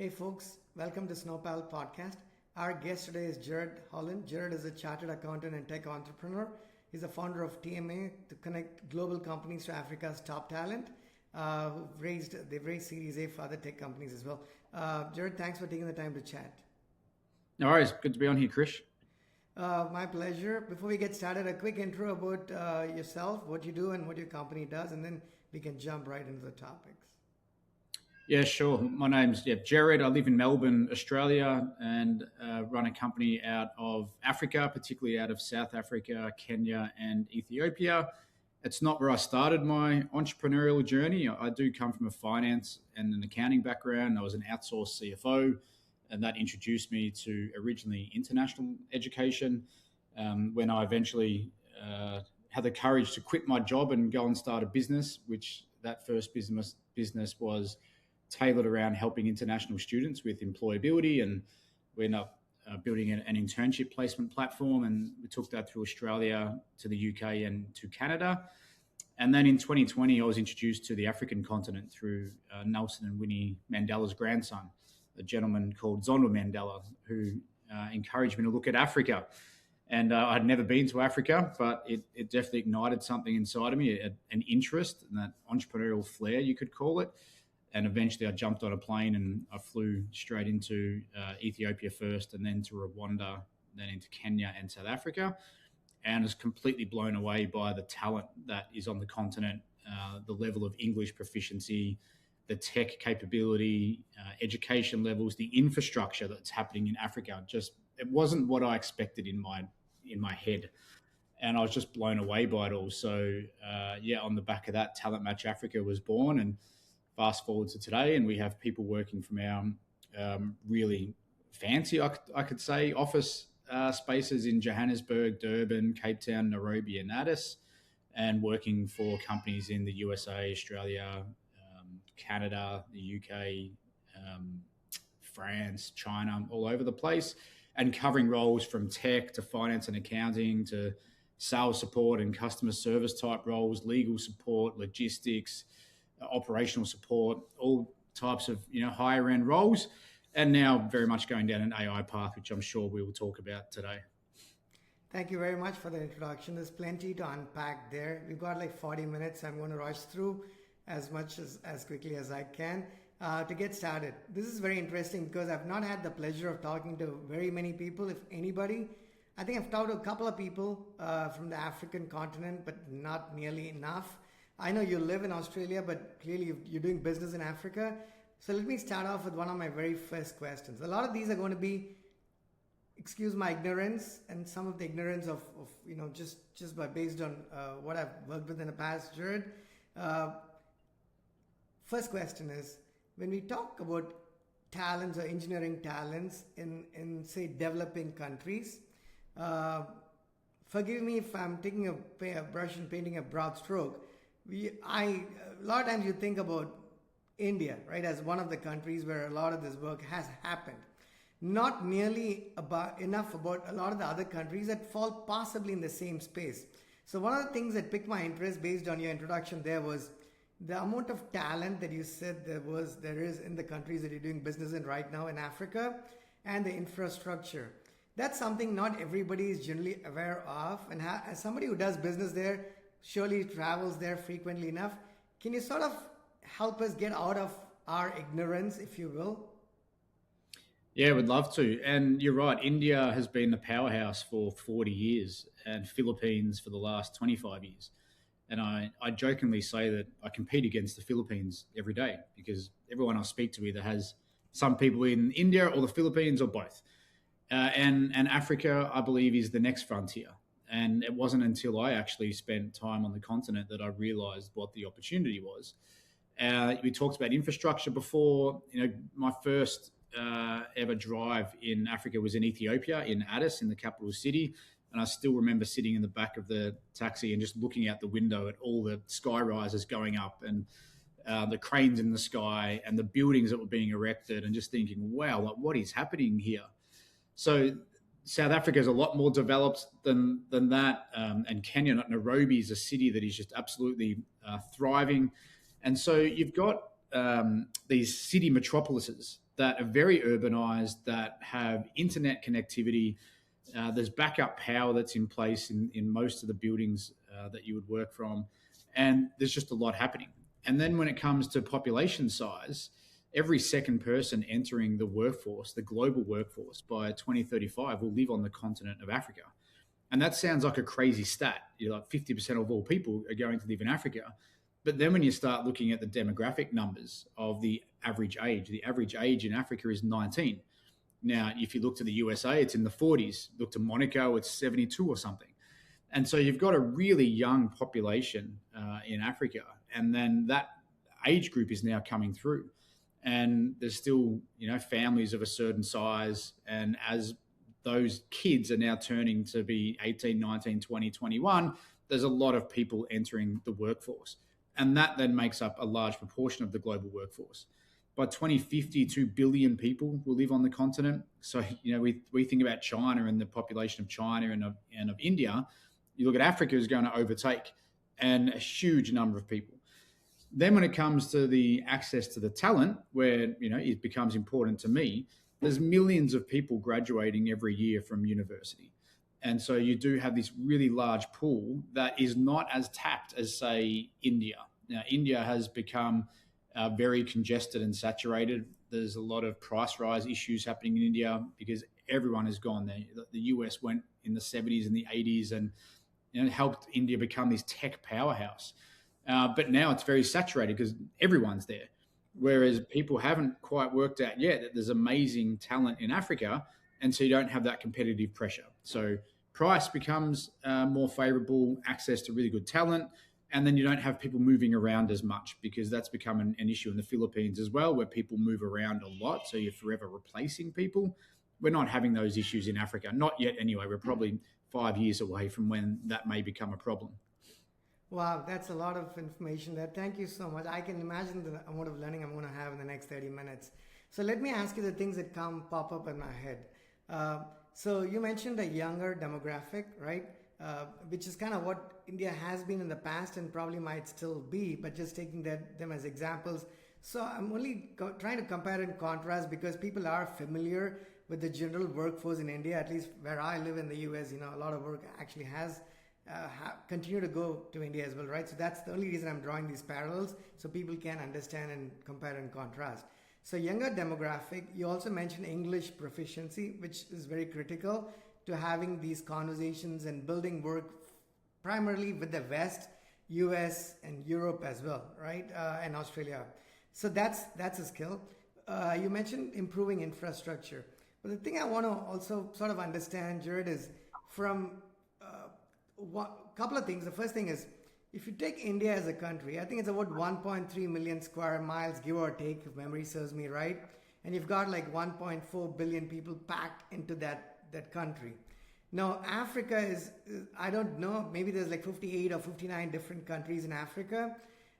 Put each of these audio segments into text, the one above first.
Hey folks, welcome to SnowPal Podcast. Our guest today is Gerard Holland. Gerard is a chartered accountant and tech entrepreneur. He's the founder of TMA to connect global companies to Africa's top talent. They've raised Series A for other tech companies as well. Gerard, thanks for taking the time to chat. No worries. Good to be on here, Krish. My pleasure. Before we get started, a quick intro about yourself, what you do and what your company does, and then we can jump right into the topics. Yeah, sure. My name's Gerard. I live in Melbourne, Australia, and run a company out of Africa, particularly out of South Africa, Kenya, and Ethiopia. It's not where I started my entrepreneurial journey. I do come from a finance and an accounting background. I was an outsourced CFO, and that introduced me to originally international education. When I eventually had the courage to quit my job and go and start a business, which that first business was tailored around helping international students with employability, and we ended up building an internship placement platform, and we took that through Australia to the UK and to Canada. And then in 2020, I was introduced to the African continent through Nelson and Winnie Mandela's grandson, a gentleman called Zondo Mandela, who encouraged me to look at Africa. And I'd never been to Africa, but it definitely ignited something inside of me, an interest and that entrepreneurial flair, you could call it. And eventually I jumped on a plane and I flew straight into Ethiopia first, and then to Rwanda, then into Kenya and South Africa, and was completely blown away by the talent that is on the continent, the level of English proficiency, the tech capability, education levels, the infrastructure that's happening in Africa. Just, it wasn't what I expected in my head. And I was just blown away by it all. So on the back of that, Talent Match Africa was born, and fast forward to today, and we have people working from our really fancy, I could say, office spaces in Johannesburg, Durban, Cape Town, Nairobi, and Addis, and working for companies in the USA, Australia, Canada, the UK, France, China, all over the place, and covering roles from tech to finance and accounting to sales support and customer service type roles, legal support, logistics, operational support, all types of higher end roles, and now very much going down an AI path, which I'm sure we will talk about today. Thank you very much for the introduction. There's plenty to unpack there. We've got like 40 minutes. I'm going to rush through as much as quickly as I can to get started. This is very interesting because I've not had the pleasure of talking to very many people, if anybody. I think I've talked to a couple of people from the African continent, but not nearly enough. I know you live in Australia, but clearly you're doing business in Africa. So let me start off with one of my very first questions. A lot of these are going to be, excuse my ignorance, and some of the ignorance of just based on what I've worked with in the past, Gerard. First question is, when we talk about talents or engineering talents in say developing countries, forgive me if I'm taking a brush and painting a broad stroke. A lot of times you think about India, right, as one of the countries where a lot of this work has happened. Not nearly enough about a lot of the other countries that fall possibly in the same space. So one of the things that piqued my interest based on your introduction there was the amount of talent that you said there is in the countries that you're doing business in right now in Africa, and the infrastructure. That's something not everybody is generally aware of. And as somebody who does business there, surely travels there frequently enough, can you sort of help us get out of our ignorance, if you will? Yeah, would love to. And you're right, India has been the powerhouse for 40 years and Philippines for the last 25 years. And I jokingly say that I compete against the Philippines every day, because everyone I speak to either has some people in India or the Philippines or both. And Africa, I believe, is the next frontier. And it wasn't until I actually spent time on the continent that I realized what the opportunity was. We talked about infrastructure before. My first ever drive in Africa was in Ethiopia, in Addis, in the capital city. And I still remember sitting in the back of the taxi and just looking out the window at all the sky rises going up, and the cranes in the sky, and the buildings that were being erected, and just thinking, wow, what is happening here? So South Africa is a lot more developed than that. And Kenya, Nairobi, is a city that is just absolutely thriving. And so you've got these city metropolises that are very urbanized, that have internet connectivity. There's backup power that's in place in most of the buildings that you would work from. And there's just a lot happening. And then when it comes to population size, every second person entering the workforce, the global workforce, by 2035 will live on the continent of Africa. And that sounds like a crazy stat. Like 50% of all people are going to live in Africa. But then when you start looking at the demographic numbers of the average age in Africa is 19. Now, if you look to the USA, it's in the 40s. Look to Monaco, it's 72 or something. And so you've got a really young population in Africa. And then that age group is now coming through. And there's still, families of a certain size. And as those kids are now turning to be 18, 19, 20, 21, there's a lot of people entering the workforce. And that then makes up a large proportion of the global workforce. By 2050, 2 billion people will live on the continent. So, we think about China and the population of China and of India. You look at Africa is going to overtake, and a huge number of people. Then when it comes to the access to the talent, where, it becomes important to me, there's millions of people graduating every year from university. And so you do have this really large pool that is not as tapped as, say, India. Now, India has become very congested and saturated. There's a lot of price rise issues happening in India because everyone has gone there. The US went in the 70s and the 80s and helped India become this tech powerhouse. But now it's very saturated because everyone's there. Whereas people haven't quite worked out yet that there's amazing talent in Africa, and so you don't have that competitive pressure. So price becomes more favorable, access to really good talent, and then you don't have people moving around as much because that's become an issue in the Philippines as well, where people move around a lot, so you're forever replacing people. We're not having those issues in Africa, not yet anyway. We're probably 5 years away from when that may become a problem. Wow, that's a lot of information there. Thank you so much. I can imagine the amount of learning I'm going to have in the next 30 minutes. So let me ask you the things that pop up in my head. So you mentioned a younger demographic, right? Which is kind of what India has been in the past and probably might still be, but just taking them as examples. So I'm only trying to compare and contrast because people are familiar with the general workforce in India, at least where I live in the US. A lot of work actually has continue to go to India as well, right? So that's the only reason I'm drawing these parallels so people can understand and compare and contrast. So younger demographic, you also mentioned English proficiency, which is very critical to having these conversations and building work primarily with the West, US and Europe as well, right? And Australia. So that's a skill. You mentioned improving infrastructure. But the thing I want to also sort of understand, Gerard, is from a couple of things. The first thing is, if you take India as a country, I think it's about 1.3 million square miles, give or take, if memory serves me right. And you've got like 1.4 billion people packed into that country. Now, Africa is, I don't know, maybe there's like 58 or 59 different countries in Africa.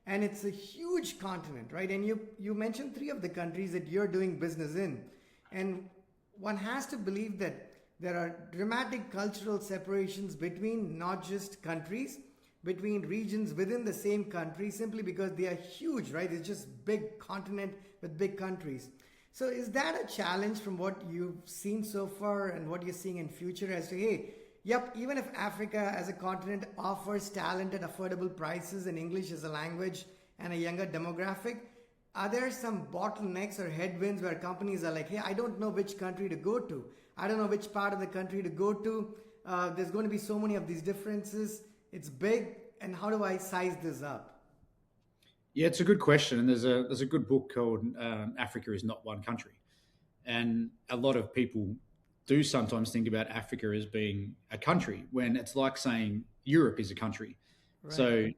And it's a huge continent, right? And you mentioned 3 of the countries that you're doing business in. And one has to believe that there are dramatic cultural separations between not just countries, between regions within the same country, simply because they are huge, right? It's just big continent with big countries. So is that a challenge from what you've seen so far and what you're seeing in future as to, hey, yep, even if Africa as a continent offers talent at affordable prices and English as a language and a younger demographic, are there some bottlenecks or headwinds where companies are like, hey, I don't know which country to go to. I don't know which part of the country to go to. There's going to be so many of these differences. It's big. And how do I size this up? Yeah, it's a good question. And there's a good book called Africa is Not One Country. And a lot of people do sometimes think about Africa as being a country when it's like saying Europe is a country. Right. So,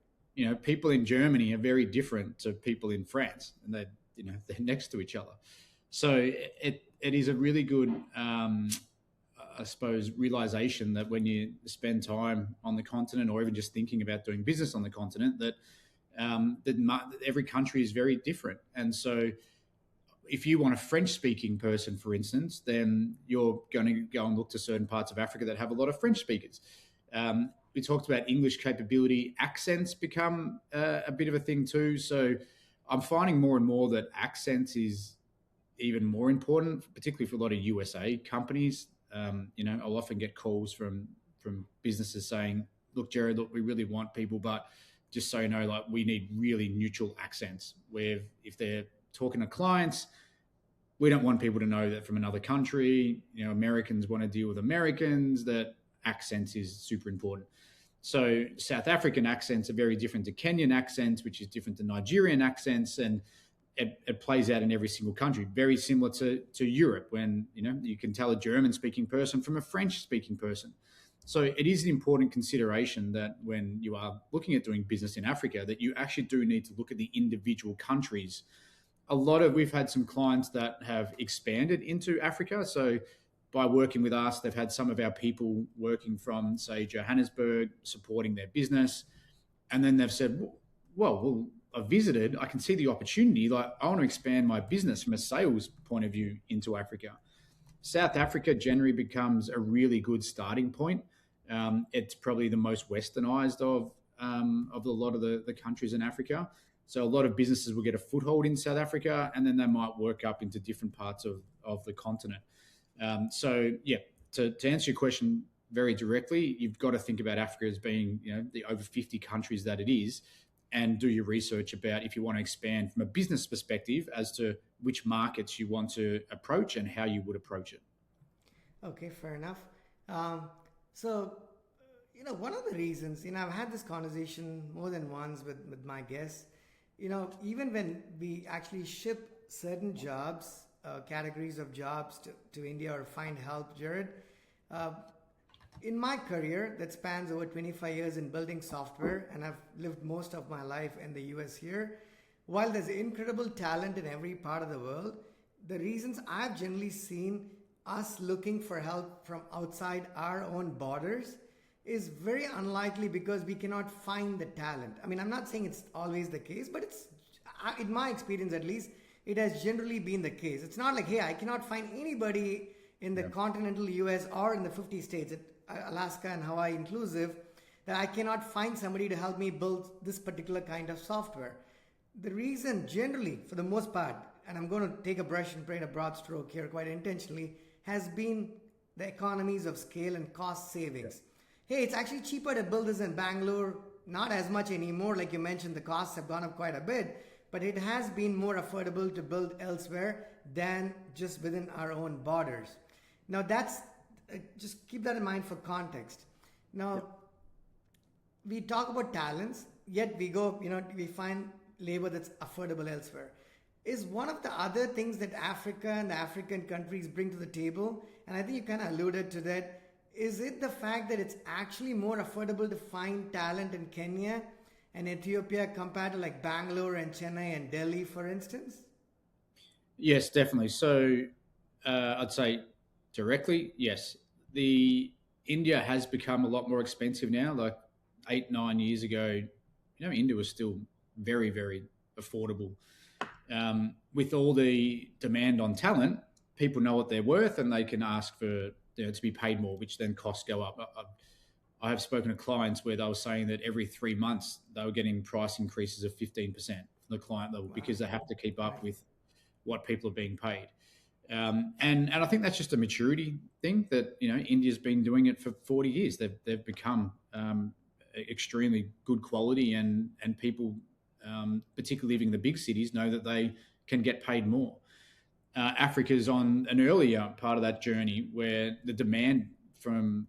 people in Germany are very different to people in France, and they're next to each other. So it is a really good, I suppose, realization that when you spend time on the continent or even just thinking about doing business on the continent, that every country is very different. And so if you want a French-speaking person, for instance, then you're going to go and look to certain parts of Africa that have a lot of French speakers. We talked about English capability. Accents become a bit of a thing too. So I'm finding more and more that accents is even more important, particularly for a lot of USA companies. I'll often get calls from businesses saying, "Look, Jared, look, we really want people, but just so you know, like we need really neutral accents. Where if they're talking to clients, we don't want people to know that from another country. Americans want to deal with Americans. That accents is super important." So South African accents are very different to Kenyan accents, which is different to Nigerian accents, and it plays out in every single country. Very similar to Europe, when you can tell a German-speaking person from a French-speaking person. So it is an important consideration that when you are looking at doing business in Africa, that you actually do need to look at the individual countries. We've had some clients that have expanded into Africa. So by working with us, they've had some of our people working from, say, Johannesburg, supporting their business. And then they've said, well, I visited, I can see the opportunity. Like, I want to expand my business from a sales point of view into Africa. South Africa generally becomes a really good starting point. It's probably the most westernized of a lot of the countries in Africa. So a lot of businesses will get a foothold in South Africa, and then they might work up into different parts of the continent. To answer your question very directly, you've got to think about Africa as being, the over 50 countries that it is, and do your research about if you want to expand from a business perspective as to which markets you want to approach and how you would approach it. Okay, fair enough. One of the reasons, I've had this conversation more than once with my guests, even when we actually ship certain jobs, categories of jobs to India or find help, Jared, in my career that spans over 25 years in building software, and I've lived most of my life in the US here, while there's incredible talent in every part of the world, the reasons I've generally seen us looking for help from outside our own borders is very unlikely because we cannot find the talent. I mean, I'm not saying it's always the case, but it's, in my experience at least, it has generally been the case. It's not like, hey, I cannot find anybody in the continental US or in the 50 states, Alaska and Hawaii inclusive, that I cannot find somebody to help me build this particular kind of software. The reason generally, for the most part, and I'm going to take a brush and paint a broad stroke here quite intentionally, has been the economies of scale and cost savings. Hey, it's actually cheaper to build this in Bangalore, not as much anymore. Like you mentioned, the costs have gone up quite a bit, but it has been more affordable to build elsewhere than just within our own borders. Now that's, just keep that in mind for context. Now, we talk about talents, yet we go, we find labor that's affordable elsewhere. Is one of the other things that Africa and the African countries bring to the table, and I think you kind of alluded to that, is it the fact that it's actually more affordable to find talent in Kenya and Ethiopia compared to like Bangalore and Chennai and Delhi, for instance? Yes, definitely. So I'd say directly, yes. India has become a lot more expensive now. Like 8-9 years ago, India was still very, very affordable. With all the demand on talent, people know what they're worth and they can ask for to be paid more, which then costs go up. I have spoken to clients where they were saying that every 3 months they were getting price increases of 15% from the client level because they have to keep up with what people are being paid. And I think that's just a maturity thing that, India's been doing it for 40 years. They've become extremely good quality and people, particularly living in the big cities, know that they can get paid more. Africa's on an earlier part of that journey where the demand from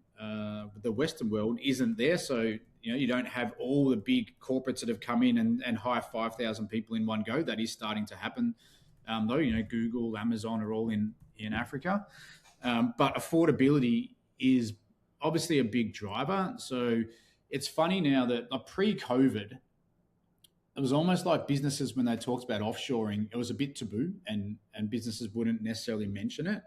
the Western world isn't there. So, you don't have all the big corporates that have come in and hire 5,000 people in one go. That is starting to happen. Though, Google, Amazon are all in Africa. But affordability is obviously a big driver. So it's funny now that pre-COVID, it was almost like businesses, when they talked about offshoring, it was a bit taboo and businesses wouldn't necessarily mention it.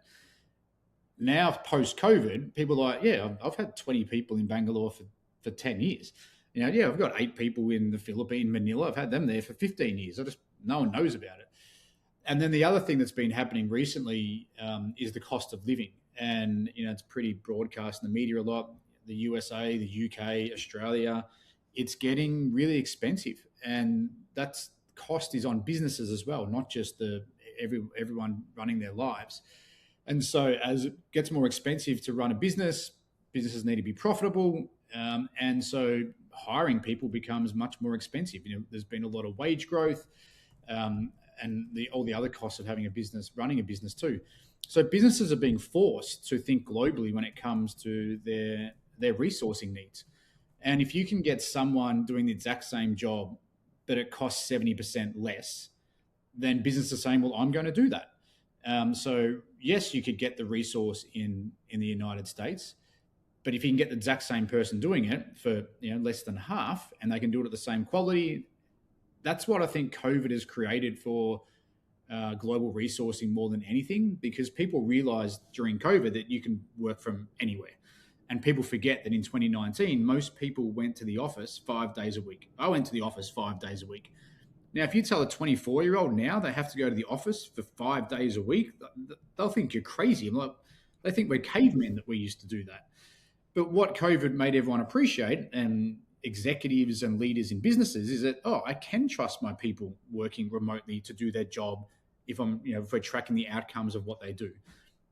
Now, post-COVID, people are like, yeah, I've had 20 people in Bangalore for 10 years. I've got 8 people in the Philippines, Manila. I've had them there for 15 years. No one knows about it. And then the other thing that's been happening recently is the cost of living. And, it's pretty broadcast in the media a lot. The USA, the UK, Australia, it's getting really expensive. And that's cost is on businesses as well, not just the everyone running their lives. And so as it gets more expensive to run a business, businesses need to be profitable. And so hiring people becomes much more expensive. There's been a lot of wage growth and all the other costs of having a business, running a business too. So businesses are being forced to think globally when it comes to their resourcing needs. And if you can get someone doing the exact same job, but it costs 70% less, then businesses are saying, well, I'm going to do that. So yes, you could get the resource in the United States, but if you can get the exact same person doing it for less than half, and they can do it at the same quality, that's what I think COVID has created for global resourcing more than anything, because people realized during COVID that you can work from anywhere. And people forget that in 2019, most people went to the office 5 days a week. I went to the office 5 days a week. Now, if you tell a 24-year-old now they have to go to the office for 5 days a week, they'll think you're crazy. They think we're cavemen that we used to do that. But what COVID made everyone appreciate, and executives and leaders in businesses, is that, I can trust my people working remotely to do their job if we're tracking the outcomes of what they do.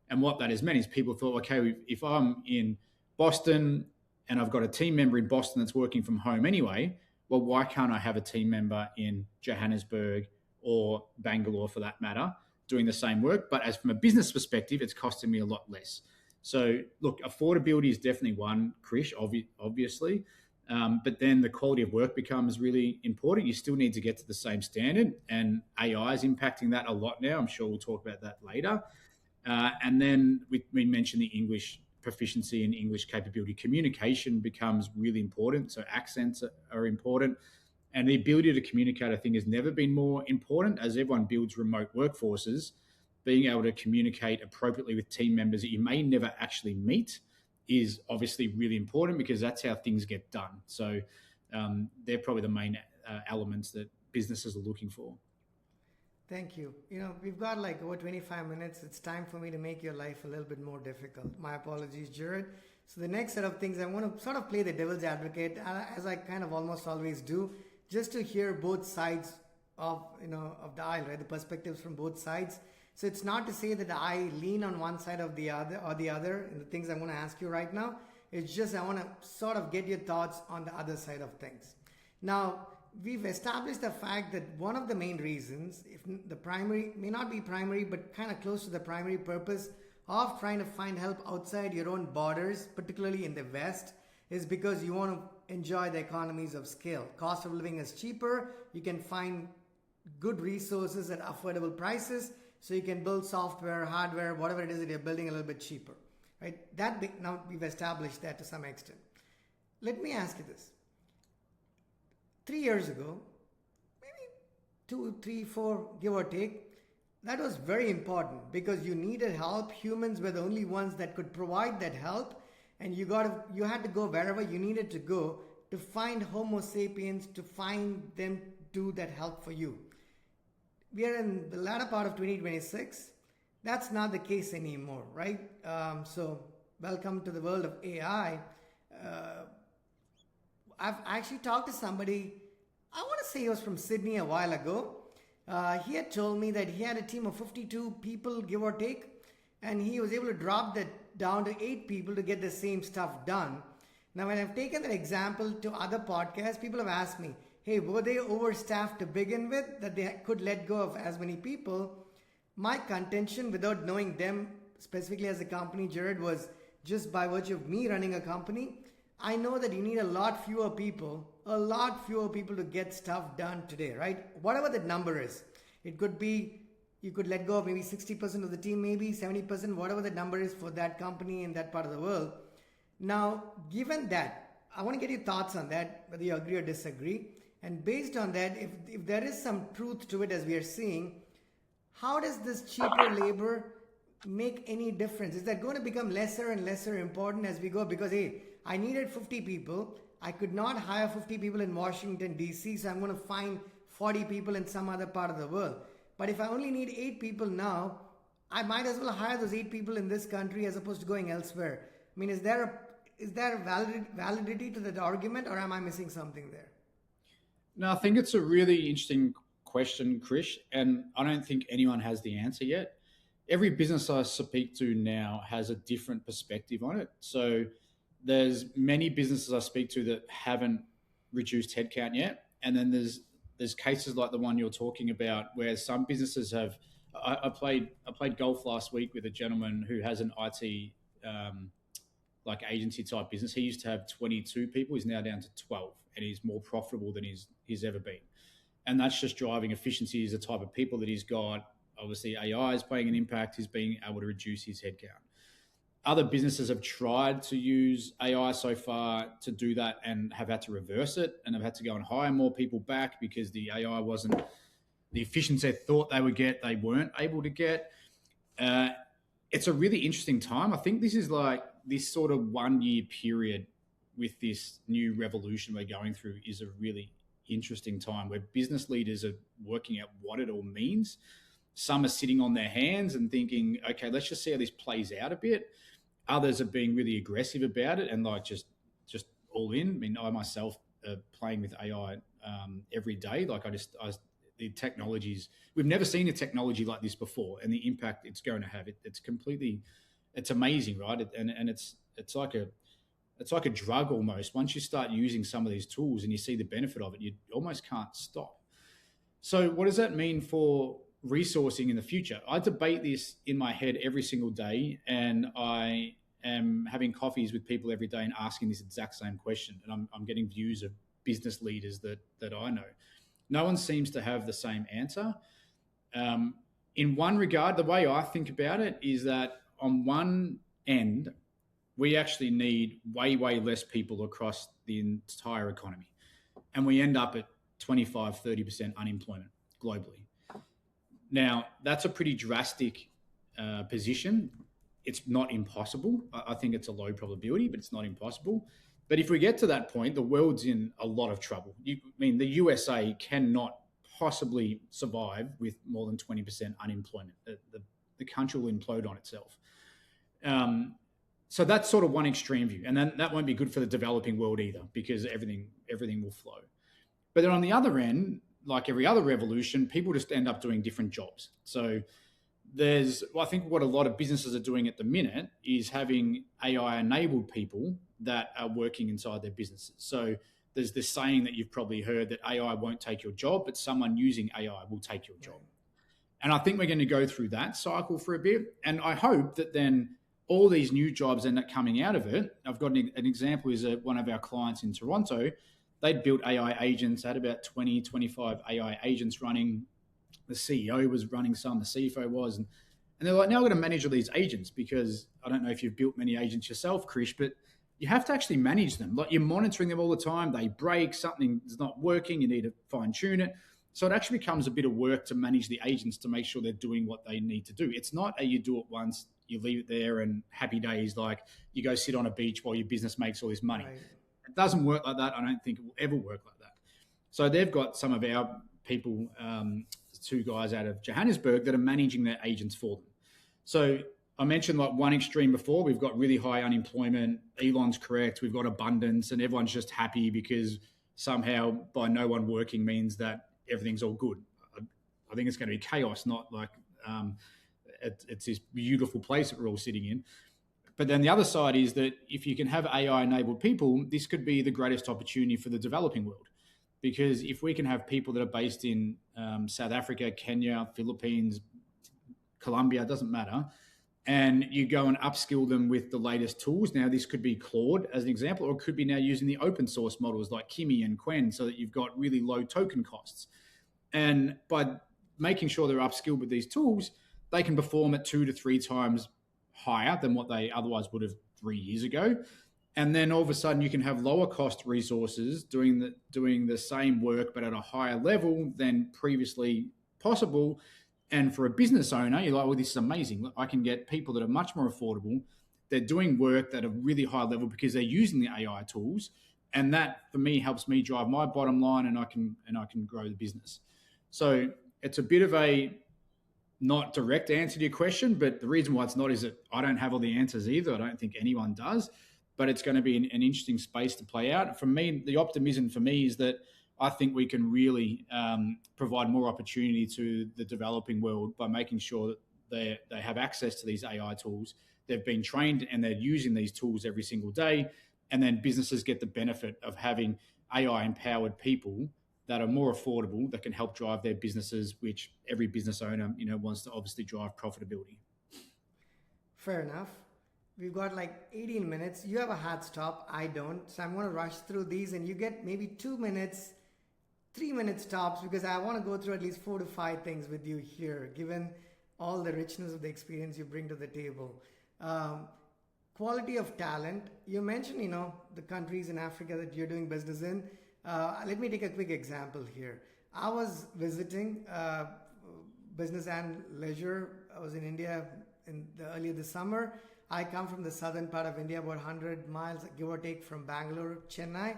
And what that has meant is people thought, okay, if I'm in Boston and I've got a team member in Boston that's working from home anyway, well, why can't I have a team member in Johannesburg or Bangalore, for that matter, doing the same work? But as from a business perspective, it's costing me a lot less. So look, affordability is definitely one, Krish, obviously. But then the quality of work becomes really important. You still need to get to the same standard, and AI is impacting that a lot now. I'm sure we'll talk about that later. And then we mentioned the English proficiency and English capability. Communication becomes really important. So accents are important. And the ability to communicate, I think, has never been more important. As everyone builds remote workforces, being able to communicate appropriately with team members that you may never actually meet is obviously really important, because that's how things get done. So they're probably the main elements that businesses are looking for. Thank you. We've got over 25 minutes. It's time for me to make your life a little bit more difficult. My apologies, Gerard. So the next set of things, I want to sort of play the devil's advocate, as I kind of almost always do, just to hear both sides of the aisle, right? The perspectives from both sides. So it's not to say that I lean on one side of the other in the things I want to ask you right now. It's just I want to sort of get your thoughts on the other side of things. Now, we've established the fact that one of the main reasons, if the primary, may not be primary, but kind of close to the primary purpose of trying to find help outside your own borders, particularly in the West, is because you want to enjoy the economies of scale. Cost of living is cheaper. You can find good resources at affordable prices. So you can build software, hardware, whatever it is that you're building a little bit cheaper, right? Now we've established that to some extent. Let me ask you this. 3 years ago, maybe 2, 3, 4, give or take, that was very important because you needed help. Humans were the only ones that could provide that help, and you had to go wherever you needed to go to find Homo sapiens, to find them do that help for you. We are in the latter part of 2026. That's not the case anymore, right? So welcome to the world of AI. I've actually talked to somebody, I want to say he was from Sydney a while ago. He had told me that he had a team of 52 people, give or take, and he was able to drop that down to 8 people to get the same stuff done. Now, when I've taken that example to other podcasts, people have asked me, hey, were they overstaffed to begin with that they could let go of as many people? My contention, without knowing them specifically as a company, Gerard, was just by virtue of me running a company, I know that you need a lot fewer people to get stuff done today, right? Whatever that number is. It could be, you could let go of maybe 60% of the team, maybe 70%, whatever the number is for that company in that part of the world. Now, given that, I want to get your thoughts on that, whether you agree or disagree. And based on that, if there is some truth to it as we are seeing, how does this cheaper labor make any difference? Is that going to become lesser and lesser important as we go? Because, hey, I needed 50 people. I could not hire 50 people in Washington, D.C., so I'm going to find 40 people in some other part of the world. But if I only need 8 people now, I might as well hire those 8 people in this country as opposed to going elsewhere. I mean, is there a validity to that argument, or am I missing something there? No, I think it's a really interesting question, Krish, and I don't think anyone has the answer yet. Every business I speak to now has a different perspective on it. So there's many businesses I speak to that haven't reduced headcount yet, and then there's cases like the one you're talking about where some businesses have. I played golf last week with a gentleman who has an IT like agency type business. He used to have 22 people. He's now down to 12, and he's more profitable than he's ever been. And that's just driving efficiencies, the type of people that he's got. Obviously, AI is playing an impact. He's being able to reduce his headcount. Other businesses have tried to use AI so far to do that and have had to reverse it, and have had to go and hire more people back because the AI wasn't the efficiency they thought they would get, they weren't able to get. It's a really interesting time. I think this is like this sort of 1 year period with this new revolution we're going through is a really interesting time where business leaders are working out what it all means. Some are sitting on their hands and thinking, okay, let's just see how this plays out a bit. Others are being really aggressive about it and like just all in. I mean, I myself playing with AI every day. Like the technologies, we've never seen a technology like this before, and the impact it's going to have. It's amazing, right? And it's like a drug almost. Once you start using some of these tools and you see the benefit of it, you almost can't stop. So what does that mean for resourcing in the future? I debate this in my head every single day, and I am having coffees with people every day and asking this exact same question. And I'm getting views of business leaders that I know. No one seems to have the same answer. In one regard, the way I think about it is that on one end, we actually need way, way less people across the entire economy. And we end up at 25, 30% unemployment globally. Now, that's a pretty drastic position. It's not impossible. I think it's a low probability, but it's not impossible. But if we get to that point, the world's in a lot of trouble. The USA cannot possibly survive with more than 20% unemployment. The country will implode on itself. So that's sort of one extreme view. And then that won't be good for the developing world either, because everything will flow. But then on the other end, like every other revolution, people just end up doing different jobs. So I think what a lot of businesses are doing at the minute is having AI-enabled people that are working inside their businesses. So there's this saying that you've probably heard that AI won't take your job, but someone using AI will take your job. And I think we're going to go through that cycle for a bit. And I hope that then all these new jobs end up coming out of it. I've got an example is one of our clients in Toronto. They'd built AI agents, had about 20, 25 AI agents running. The CEO was running some, the CFO was. And they're like, now I've got to manage all these agents, because I don't know if you've built many agents yourself, Krish, but you have to actually manage them. Like, you're monitoring them all the time. They break, something is not working. You need to fine tune it. So it actually becomes a bit of work to manage the agents to make sure they're doing what they need to do. It's not you do it once, you leave it there and happy days, like you go sit on a beach while your business makes all this money. Right. It doesn't work like that. I don't think it will ever work like that. So they've got some of our people, 2 guys out of Johannesburg, that are managing their agents for them. So I mentioned like one extreme before. We've got really high unemployment. Elon's correct. We've got abundance and everyone's just happy because somehow by no one working means that everything's all good. I think it's going to be chaos, not like it's this beautiful place that we're all sitting in. But then the other side is that if you can have AI-enabled people, this could be the greatest opportunity for the developing world. Because if we can have people that are based in South Africa, Kenya, Philippines, Colombia, it doesn't matter, and you go and upskill them with the latest tools. Now, this could be Claude as an example, or it could be now using the open source models like Kimi and Quen, so that you've got really low token costs. And by making sure they're upskilled with these tools, they can perform at 2 to 3 times higher than what they otherwise would have 3 years ago. And then all of a sudden you can have lower cost resources doing the same work, but at a higher level than previously possible. And for a business owner, you're like, well, this is amazing. I can get people that are much more affordable. They're doing work at a really high level because they're using the AI tools. And that for me helps me drive my bottom line, and I can grow the business. So it's a bit of a not direct answer to your question, but the reason why it's not is that I don't have all the answers either. I don't think anyone does, but it's going to be an interesting space to play out. For me, the optimism for me is that I think we can really provide more opportunity to the developing world by making sure that they have access to these AI tools. They've been trained and they're using these tools every single day. And then businesses get the benefit of having AI empowered people that are more affordable, that can help drive their businesses, which every business owner, wants to obviously drive profitability. Fair enough. We've got like 18 minutes. You have a hard stop. I don't. So I'm going to rush through these and you get maybe 2 minutes, 3 minutes tops, because I want to go through at least 4 to 5 things with you here, given all the richness of the experience you bring to the table. Quality of talent. You mentioned, the countries in Africa that you're doing business in. Let me take a quick example here. I was visiting business and leisure. I was in India earlier this summer. I come from the southern part of India, about 100 miles, give or take, from Bangalore, Chennai.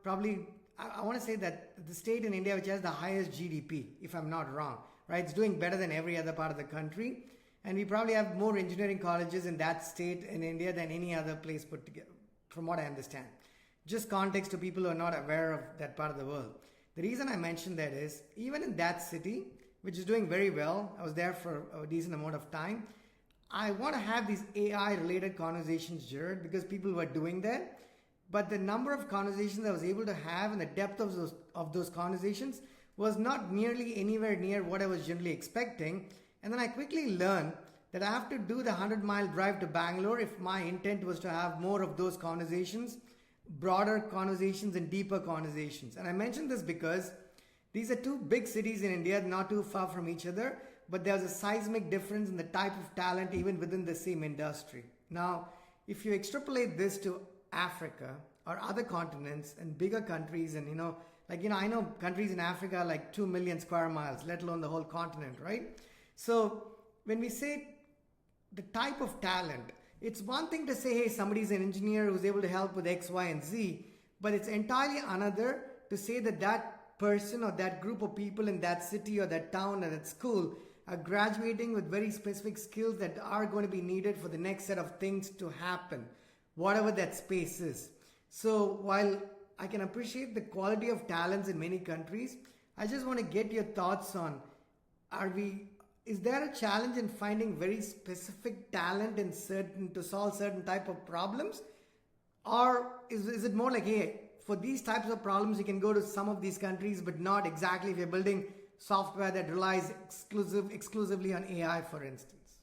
Probably, I want to say that the state in India which has the highest GDP, if I'm not wrong, right? It's doing better than every other part of the country. And we probably have more engineering colleges in that state in India than any other place put together, from what I understand. Just context to people who are not aware of that part of the world. The reason I mention that is, even in that city, which is doing very well, I was there for a decent amount of time, I want to have these AI-related conversations, Gerard, because people were doing that. But the number of conversations I was able to have and the depth of those conversations was not nearly anywhere near what I was generally expecting. And then I quickly learned that I have to do the 100-mile drive to Bangalore if my intent was to have more of those conversations, broader conversations and deeper conversations. And I mention this because these are two big cities in India, not too far from each other, but there's a seismic difference in the type of talent even within the same industry. Now, if you extrapolate this to Africa or other continents and bigger countries, and I know countries in Africa are like 2 million square miles, let alone the whole continent, right? So when we say the type of talent, it's one thing to say, hey, somebody's an engineer who's able to help with X, Y, and Z, but it's entirely another to say that person or that group of people in that city or that town or that school are graduating with very specific skills that are going to be needed for the next set of things to happen, whatever that space is. So while I can appreciate the quality of talents in many countries, I just want to get your thoughts on, is there a challenge in finding very specific talent to solve certain type of problems? Or is it more like, hey, for these types of problems, you can go to some of these countries, but not exactly if you're building software that relies exclusively on AI, for instance?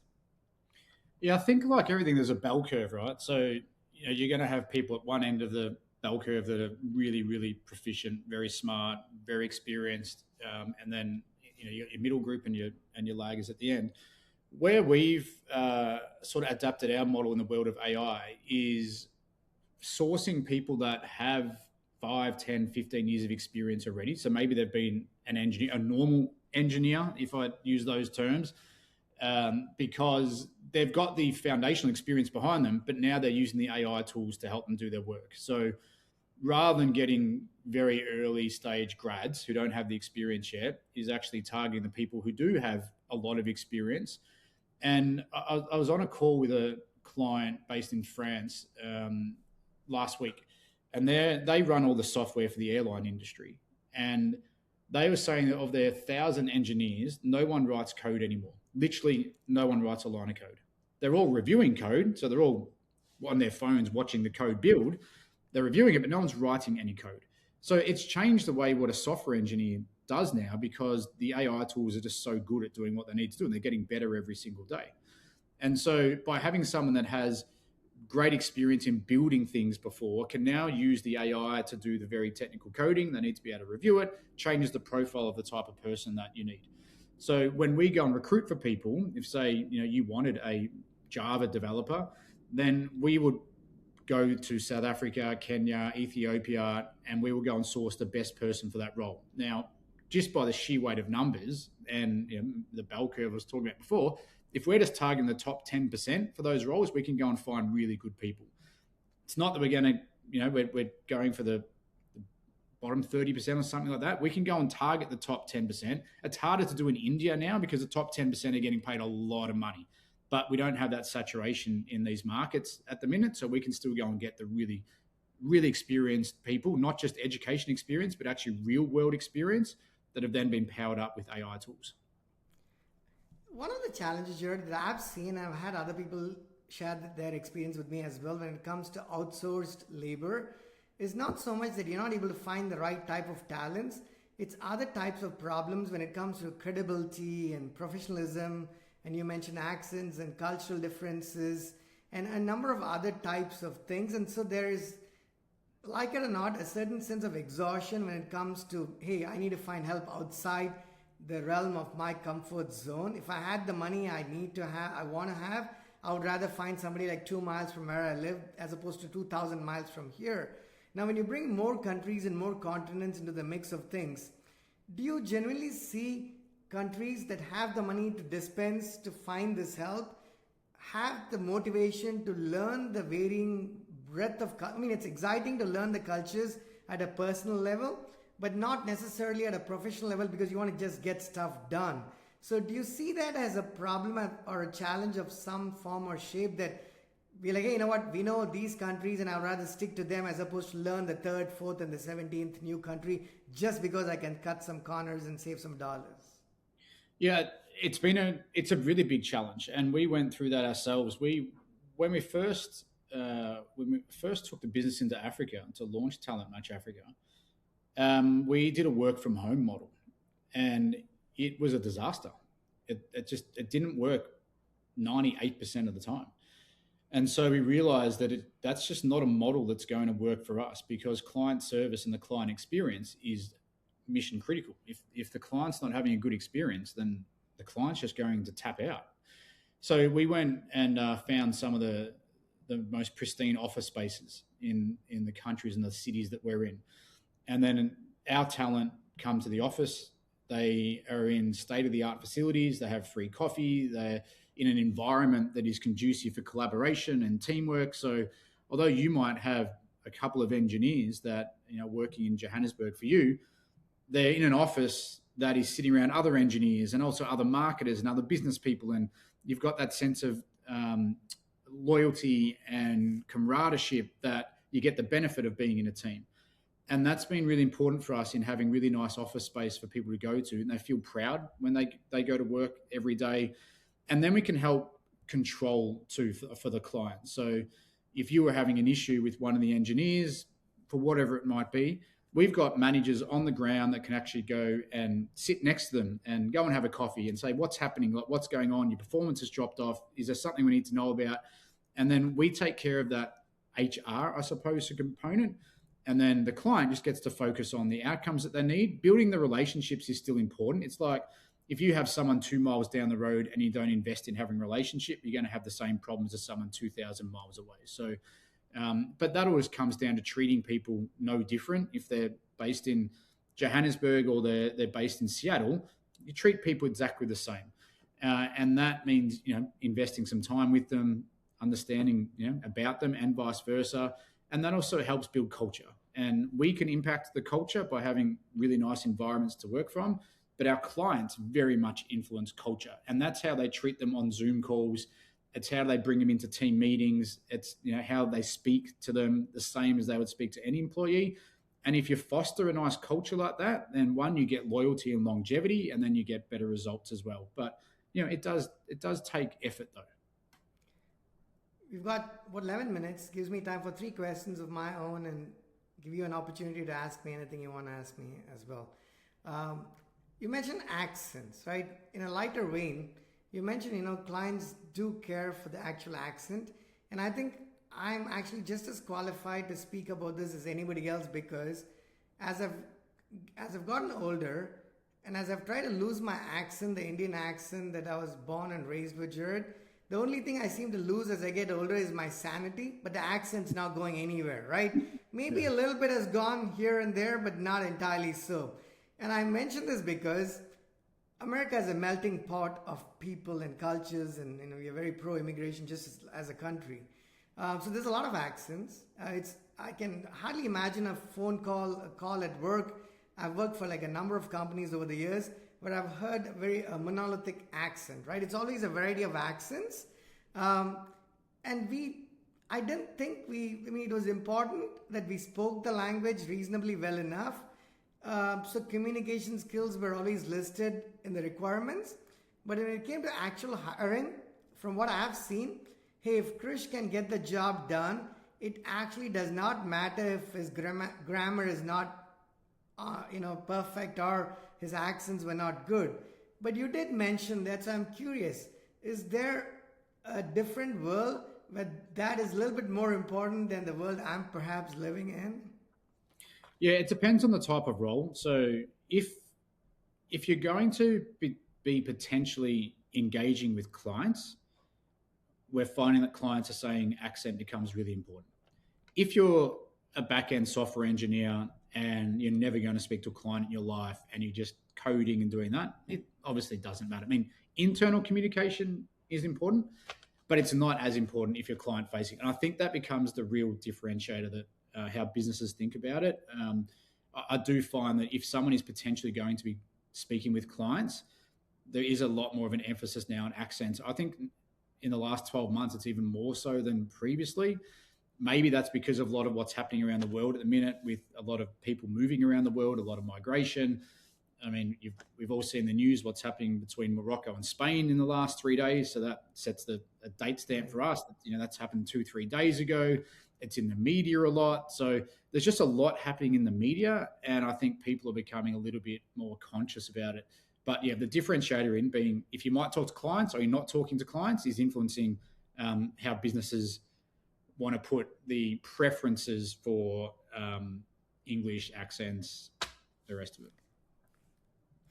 Yeah, I think like everything, there's a bell curve, right? So, you're going to have people at one end of the bell curve that are really, really proficient, very smart, very experienced, and then your middle group and your laggers at the end. Where we've sort of adapted our model in the world of AI is sourcing people that have 5, 10, 15 years of experience already. So maybe they've been an engineer, a normal engineer, if I use those terms, because they've got the foundational experience behind them, but now they're using the AI tools to help them do their work. So rather than getting very early stage grads who don't have the experience yet, is actually targeting the people who do have a lot of experience. And I was on a call with a client based in France last week, and they run all the software for the airline industry. And they were saying that of their 1,000 engineers, no one writes code anymore. Literally, no one writes a line of code. They're all reviewing code, so they're all on their phones watching the code build. They're reviewing it, but no one's writing any code. So it's changed the way what a software engineer does now, because the AI tools are just so good at doing what they need to do, and they're getting better every single day. And so by having someone that has great experience in building things before can now use the AI to do the very technical coding, they need to be able to review it, changes the profile of the type of person that you need. So when we go and recruit for people, if say, you wanted a Java developer, then we would go to South Africa, Kenya, Ethiopia, and we will go and source the best person for that role. Now, just by the sheer weight of numbers and the bell curve I was talking about before, if we're just targeting the top 10% for those roles, we can go and find really good people. It's not that we're going to, we're going for the bottom 30% or something like that. We can go and target the top 10%. It's harder to do in India now because the top 10% are getting paid a lot of money. But we don't have that saturation in these markets at the minute, so we can still go and get the really really experienced people, not just education experience, but actually real world experience that have then been powered up with AI tools. One of the challenges, Jared, that I've seen, I've had other people share their experience with me as well when it comes to outsourced labor, is not so much that you're not able to find the right type of talents. It's other types of problems when it comes to credibility and professionalism. And you mentioned accents and cultural differences and a number of other types of things. And so there is, like it or not, a certain sense of exhaustion when it comes to, hey, I need to find help outside the realm of my comfort zone. If I had the money I want to have, I would rather find somebody like 2 miles from where I live as opposed to 2,000 miles from here. Now, when you bring more countries and more continents into the mix of things, do you genuinely see countries that have the money to dispense to find this help have the motivation to learn the varying breadth of, it's exciting to learn the cultures at a personal level, but not necessarily at a professional level because you want to just get stuff done. So do you see that as a problem or a challenge of some form or shape that we're like, hey, you know what, we know these countries and I'd rather stick to them as opposed to learn the 3rd, 4th and the 17th new country just because I can cut some corners and save some dollars? Yeah, it's a really big challenge, and we went through that ourselves. When we first took the business into Africa to launch Talent Match Africa, we did a work from home model, and it was a disaster. It didn't work 98% of the time. And so we realized that that's just not a model that's going to work for us because client service and the client experience is mission critical. If the client's not having a good experience, then the client's just going to tap out. So we went and found some of the most pristine office spaces in the countries and the cities that we're in. And then our talent come to the office. They are in state-of-the-art facilities. They have free coffee. They're in an environment that is conducive for collaboration and teamwork. So although you might have a couple of engineers that working in Johannesburg for you, they're in an office that is sitting around other engineers and also other marketers and other business people. And you've got that sense of loyalty and camaraderie that you get the benefit of being in a team. And that's been really important for us in having really nice office space for people to go to. And they feel proud when they go to work every day. And then we can help control too for the client. So if you were having an issue with one of the engineers, for whatever it might be, we've got managers on the ground that can actually go and sit next to them and go and have a coffee and say, what's happening? What's going on? Your performance has dropped off. Is there something we need to know about? And then we take care of that HR, I suppose, a component. And then the client just gets to focus on the outcomes that they need. Building the relationships is still important. It's like if you have someone 2 miles down the road and you don't invest in having a relationship, you're going to have the same problems as someone 2,000 miles away. So, but that always comes down to treating people no different. If they're based in Johannesburg or they're based in Seattle, you treat people exactly the same. And that means, investing some time with them, understanding, about them and vice versa. And that also helps build culture. And we can impact the culture by having really nice environments to work from, but our clients very much influence culture. And that's how they treat them on Zoom calls. It's how they bring them into team meetings. It's how they speak to them the same as they would speak to any employee. And if you foster a nice culture like that, then one, you get loyalty and longevity, and then you get better results as well. But it does take effort though. We've got 11 minutes. Gives me time for 3 questions of my own and give you an opportunity to ask me anything you want to ask me as well. You mentioned accents, right? In a lighter vein, you mentioned, clients do care for the actual accent. And I think I'm actually just as qualified to speak about this as anybody else because as I've gotten older and as I've tried to lose my accent, the Indian accent that I was born and raised with, Jared, the only thing I seem to lose as I get older is my sanity, but the accent's not going anywhere, right? Maybe a little bit has gone here and there, but not entirely so. And I mention this because America is a melting pot of people and cultures, and we are very pro-immigration just as a country. So there's a lot of accents. I can hardly imagine a call at work. I've worked for like a number of companies over the years, but I've heard a very monolithic accent, right? It's always a variety of accents. And I didn't think it was important that we spoke the language reasonably well enough. So communication skills were always listed in the requirements. But when it came to actual hiring, from what I have seen, hey, if Krish can get the job done, it actually does not matter if his grammar is not, perfect, or his accents were not good. But you did mention that, so I'm curious, is there a different world where that is a little bit more important than the world I'm perhaps living in? Yeah, it depends on the type of role. So if you're going to be potentially engaging with clients, we're finding that clients are saying accent becomes really important. If you're a back-end software engineer and you're never going to speak to a client in your life and you're just coding and doing that, it obviously doesn't matter. I mean, internal communication is important, but it's not as important if you're client-facing. And I think that becomes the real differentiator that how businesses think about it. I do find that if someone is potentially going to be speaking with clients, there is a lot more of an emphasis now on accents. I think in the last 12 months, it's even more so than previously. Maybe that's because of a lot of what's happening around the world at the minute, with a lot of people moving around the world, a lot of migration. I mean, we've all seen the news, what's happening between Morocco and Spain in the last 3 days. So that sets a date stamp for us. That's happened 2-3 days ago. It's in the media a lot. So there's just a lot happening in the media. And I think people are becoming a little bit more conscious about it. But yeah, the differentiator in being, if you might talk to clients or you're not talking to clients, is influencing how businesses want to put the preferences for English accents, the rest of it.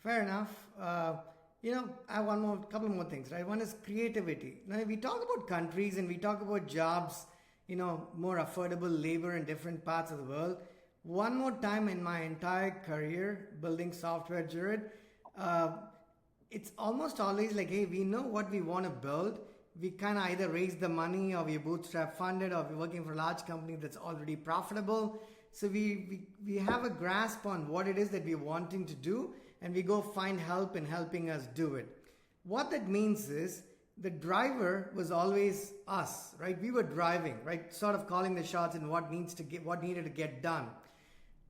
Fair enough. I have couple more things, right? One is creativity. Now, we talk about countries and we talk about jobs, more affordable labor in different parts of the world. One more time in my entire career building software, Gerard, it's almost always like, hey, we know what we want to build. We kind of either raise the money, or we bootstrap funded, or we're working for a large company that's already profitable. So we have a grasp on what it is that we're wanting to do, and we go find help in helping us do it. What that means is the driver was always us, right? We were driving, right? Sort of calling the shots in what needed to get done.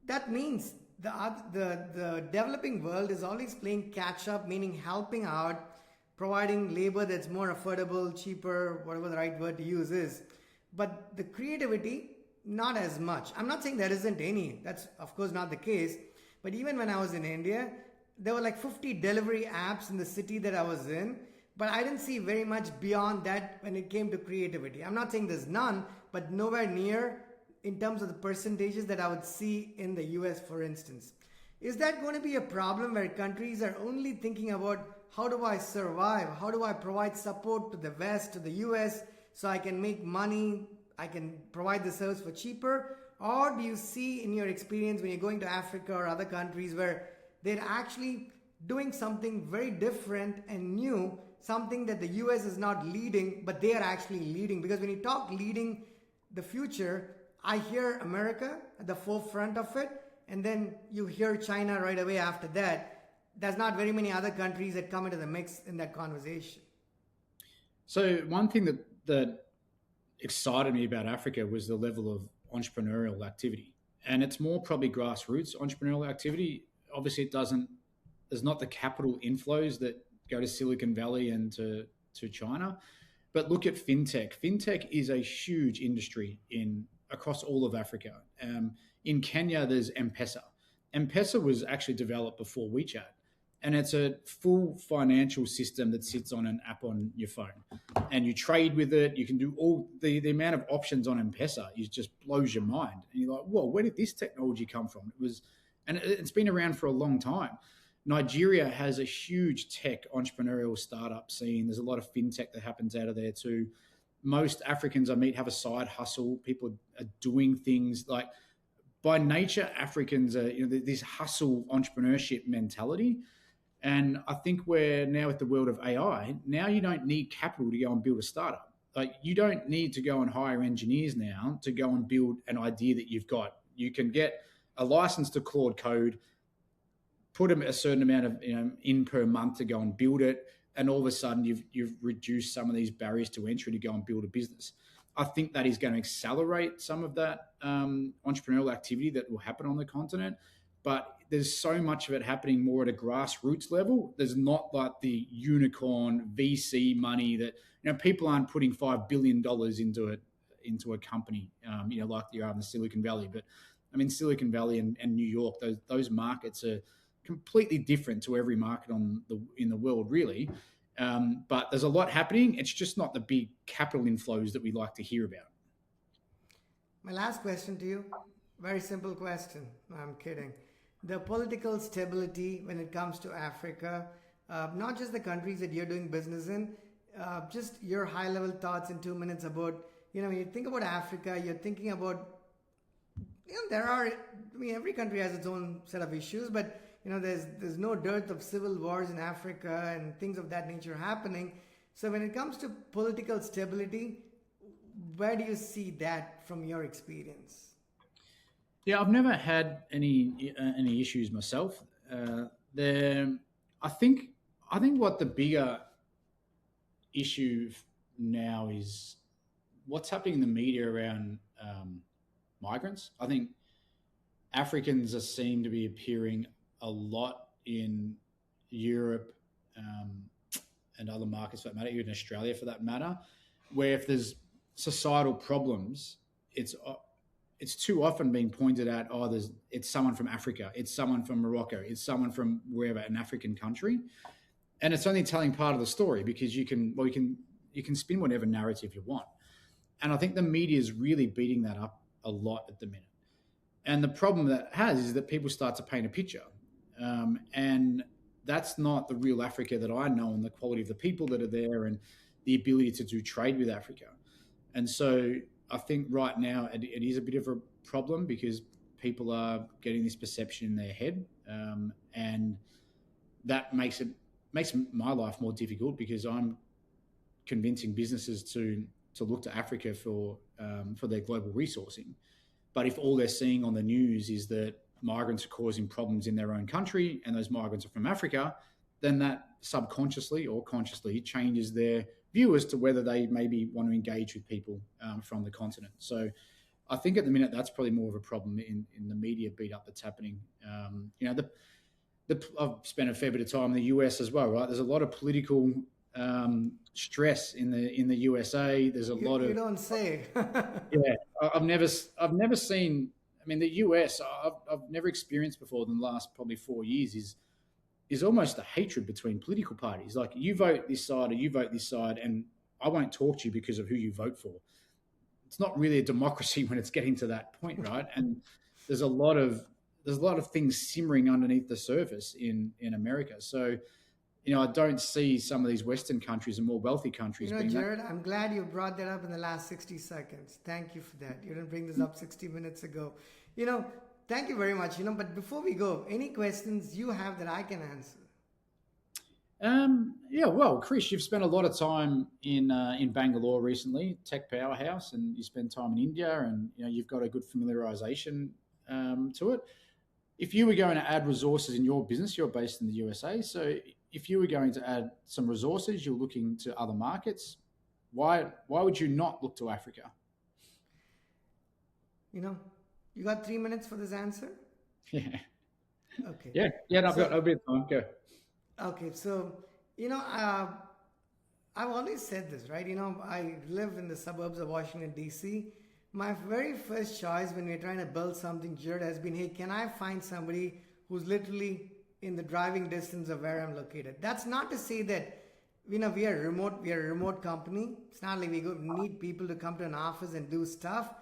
That means the developing world is always playing catch up, meaning helping out, providing labor that's more affordable, cheaper, whatever the right word to use is. But the creativity, not as much. I'm not saying there isn't any. That's of course not the case. But even when I was in India, there were like 50 delivery apps in the city that I was in. But I didn't see very much beyond that when it came to creativity. I'm not saying there's none, but nowhere near in terms of the percentages that I would see in the US, for instance. Is that going to be a problem where countries are only thinking about how do I survive? How do I provide support to the West, to the US, so I can make money, I can provide the service for cheaper? Or do you see in your experience when you're going to Africa or other countries where they're actually doing something very different and new, something that the US is not leading, but they are actually leading? Because when you talk leading the future, I hear America at the forefront of it, and then you hear China right away after that. There's not very many other countries that come into the mix in that conversation. So one thing that excited me about Africa was the level of entrepreneurial activity. And it's more probably grassroots entrepreneurial activity. Obviously, there's not the capital inflows that go to Silicon Valley and to China. But look at fintech. Fintech is a huge industry across all of Africa. In Kenya, there's M-Pesa. M-Pesa was actually developed before WeChat. And it's a full financial system that sits on an app on your phone. And you trade with it. You can do all the amount of options on M-Pesa. It just blows your mind. And you're like, whoa, where did this technology come from? It's been around for a long time. Nigeria has a huge tech entrepreneurial startup scene. There's a lot of fintech that happens out of there too. Most Africans I meet have a side hustle. People are doing things like, by nature, Africans are, this hustle entrepreneurship mentality. And I think we're now at the world of AI. Now you don't need capital to go and build a startup. Like, you don't need to go and hire engineers now to go and build an idea that you've got. You can get a license to Claude Code, put a certain amount of in per month to go and build it, and all of a sudden you've reduced some of these barriers to entry to go and build a business. I think that is going to accelerate some of that entrepreneurial activity that will happen on the continent. But there's so much of it happening more at a grassroots level. There's not like the unicorn VC money that, people aren't putting $5 billion into a company, like you are in the Silicon Valley. But I mean, Silicon Valley and New York, those markets are completely different to every market in the world, really. But there's a lot happening. It's just not the big capital inflows that we like to hear about. My last question to you, very simple question. No, I'm kidding. The political stability when it comes to Africa, not just the countries that you're doing business in, just your high-level thoughts in 2 minutes about, when you think about Africa, you're thinking about, every country has its own set of issues, but there's no dearth of civil wars in Africa and things of that nature happening. So when it comes to political stability, where do you see that from your experience? Yeah, I've never had any issues myself. I think what the bigger issue now is what's happening in the media around migrants. I think Africans seem to be appearing a lot in Europe and other markets for that matter, even Australia for that matter, where if there's societal problems, it's too often being pointed at, it's someone from Africa, it's someone from Morocco, it's someone from wherever, an African country. And it's only telling part of the story because you can spin whatever narrative you want. And I think the media is really beating that up a lot at the minute. And the problem that has is that people start to paint a picture. And that's not the real Africa that I know, and the quality of the people that are there and the ability to do trade with Africa. And so I think right now it is a bit of a problem because people are getting this perception in their head. And that makes my life more difficult because I'm convincing businesses to look to Africa for their global resourcing. But if all they're seeing on the news is that migrants are causing problems in their own country and those migrants are from Africa, then that subconsciously or consciously changes their view as to whether they maybe want to engage with people from the continent. So I think at the minute that's probably more of a problem in the media beat up that's happening. I've spent a fair bit of time in the US as well, right? There's a lot of political stress in the USA. There's a lot of. You don't say. Yeah, I've never seen. I mean, the US I've never experienced before in the last probably 4 years is almost a hatred between political parties. Like you vote this side or you vote this side, and I won't talk to you because of who you vote for. It's not really a democracy when it's getting to that point, right? And there's a lot of things simmering underneath the surface in America. So, I don't see some of these Western countries and more wealthy countries. Gerard, I'm glad you brought that up in the last 60 seconds. Thank you for that. You didn't bring this up 60 minutes ago. Thank you very much. But before we go, any questions you have that I can answer? Yeah, well, Krish, you've spent a lot of time in Bangalore recently, tech powerhouse, and you spend time in India, and you've got a good familiarization to it. If you were going to add resources in your business, you're based in the USA, so if you were going to add some resources, you're looking to other markets. Why would you not look to Africa? You got 3 minutes for this answer? Yeah. Okay. Yeah. I've got a bit of time. Go. Okay, so I've always said this, right? I live in the suburbs of Washington D.C. My very first choice when we're trying to build something, Gerard, has been, hey, can I find somebody who's literally in the driving distance of where I'm located? That's not to say that we are a remote company. It's not like we need people to come to an office and do stuff.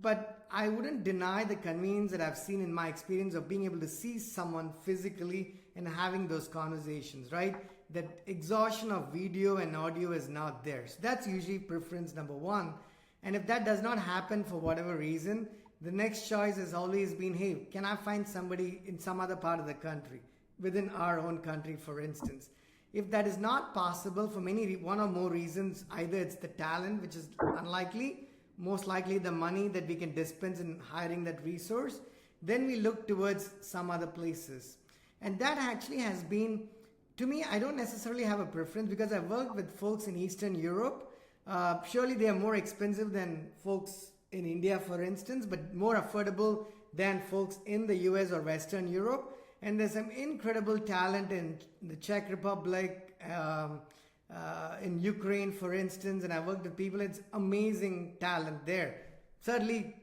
But I wouldn't deny the convenience that I've seen in my experience of being able to see someone physically and having those conversations, right? That exhaustion of video and audio is not there. So that's usually preference number one. And if that does not happen for whatever reason, the next choice has always been, hey, can I find somebody in some other part of the country, within our own country, for instance? If that is not possible for one or more reasons, either it's the talent, which is unlikely, most likely the money that we can dispense in hiring that resource, then we look towards some other places. And that actually has been, to me, I don't necessarily have a preference because I've worked with folks in Eastern Europe Surely they are more expensive than folks in India, for instance, but more affordable than folks in the US or Western Europe. And there's some incredible talent in the Czech Republic, in Ukraine, for instance, and I worked with people. It's amazing talent there. Certainly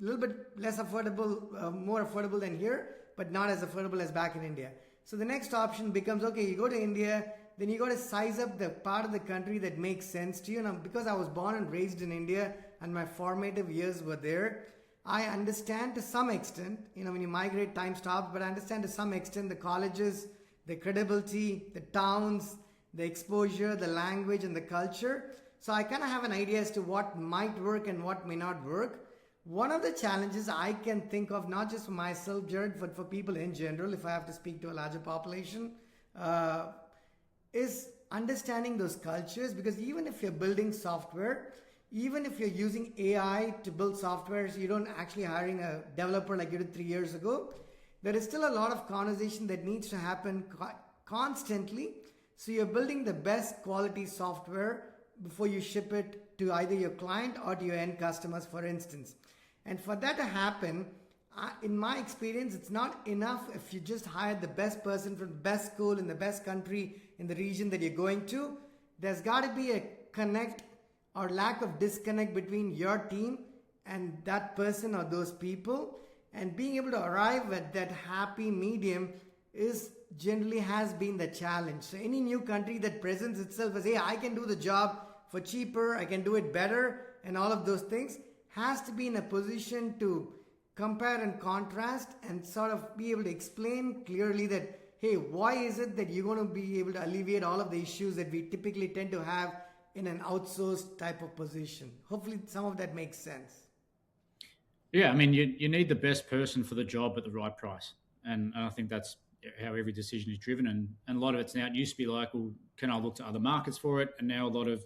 a little bit less affordable, more affordable than here, but not as affordable as back in India. So the next option becomes, okay, you go to India, then you got to size up the part of the country that makes sense to you. Now, because I was born and raised in India and my formative years were there, I understand to some extent, when you migrate, time stops, but I understand to some extent the colleges, the credibility, the towns, the exposure, the language, and the culture. So I kind of have an idea as to what might work and what may not work. One of the challenges I can think of, not just for myself, Gerard, but for people in general, if I have to speak to a larger population, is understanding those cultures. Because even if you're building software, even if you're using AI to build software, so you don't actually hiring a developer like you did 3 years ago, there is still a lot of conversation that needs to happen constantly. So you're building the best quality software before you ship it to either your client or to your end customers, for instance. And for that to happen, in my experience, it's not enough if you just hire the best person from the best school in the best country in the region that you're going to. There's got to be a connect or lack of disconnect between your team and that person or those people. And being able to arrive at that happy medium generally has been the challenge. So any new country that presents itself as, hey, I can do the job for cheaper, I can do it better, and all of those things, has to be in a position to compare and contrast and sort of be able to explain clearly that, hey, why is it that you're going to be able to alleviate all of the issues that we typically tend to have in an outsourced type of position? Hopefully some of that makes sense. Yeah, I mean, you need the best person for the job at the right price. And I think that's how every decision is driven. And a lot of it's now, it used to be like, well, can I look to other markets for it? And now a lot of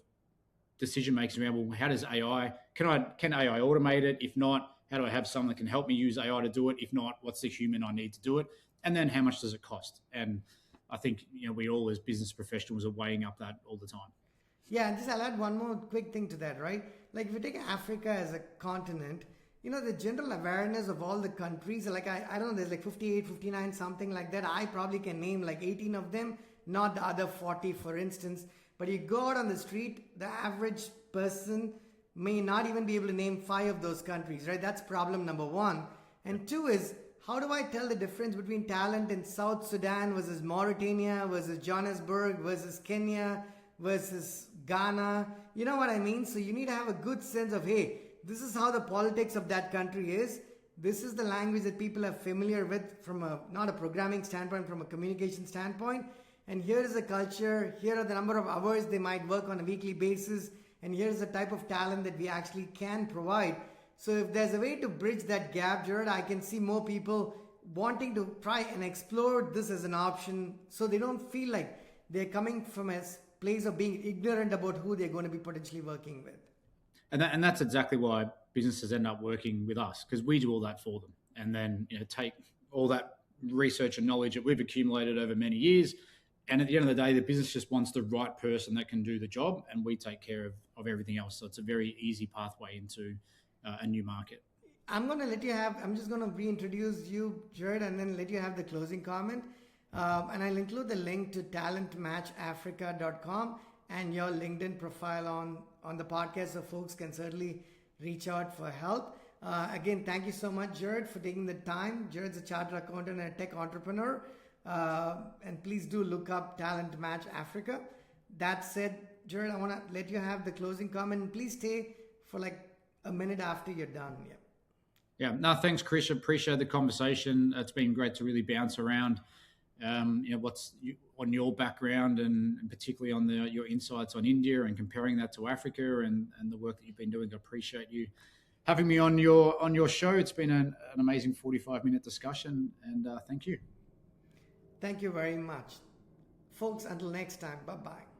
decision makes around, well, how does AI, can AI automate it? If not, how do I have someone that can help me use AI to do it? If not, what's the human I need to do it? And then how much does it cost? And I think, we all as business professionals are weighing up that all the time. Yeah, and just I'll add one more quick thing to that, right? Like if you take Africa as a continent, the general awareness of all the countries, like I don't know, there's like 58, 59, something like that. I probably can name like 18 of them, not the other 40, for instance. But you go out on the street, the average person may not even be able to name 5 of those countries, right? That's problem number 1. And 2 is, how do I tell the difference between talent in South Sudan versus Mauritania versus Johannesburg versus Kenya versus Ghana? You know what I mean? So you need to have a good sense of, hey, this is how the politics of that country is. This is the language that people are familiar with from not a programming standpoint, from a communication standpoint. And here is the culture. Here are the number of hours they might work on a weekly basis. And here's the type of talent that we actually can provide. So if there's a way to bridge that gap, Gerard, I can see more people wanting to try and explore this as an option so they don't feel like they're coming from a place of being ignorant about who they're going to be potentially working with. And that's exactly why businesses end up working with us, because we do all that for them. And then take all that research and knowledge that we've accumulated over many years. And at the end of the day, the business just wants the right person that can do the job, and we take care of everything else. So it's a very easy pathway into a new market. I'm just going to reintroduce you, Gerard, and then let you have the closing comment. And I'll include the link to talentmatchafrica.com and your LinkedIn profile on the podcast, so folks can certainly reach out for help. Again, thank you so much, Gerard, for taking the time. Gerard's a chartered accountant and a tech entrepreneur. And please do look up Talent Match Africa. That said, Gerard, I want to let you have the closing comment. And please stay for like a minute after you're done. Yeah. No, thanks, Krish. Appreciate the conversation. It's been great to really bounce around. What's on your background and particularly on your insights on India and comparing that to Africa and the work that you've been doing. I appreciate you having me on your show. It's been an amazing 45-minute discussion, and thank you. Thank you very much. Folks, until next time, bye-bye.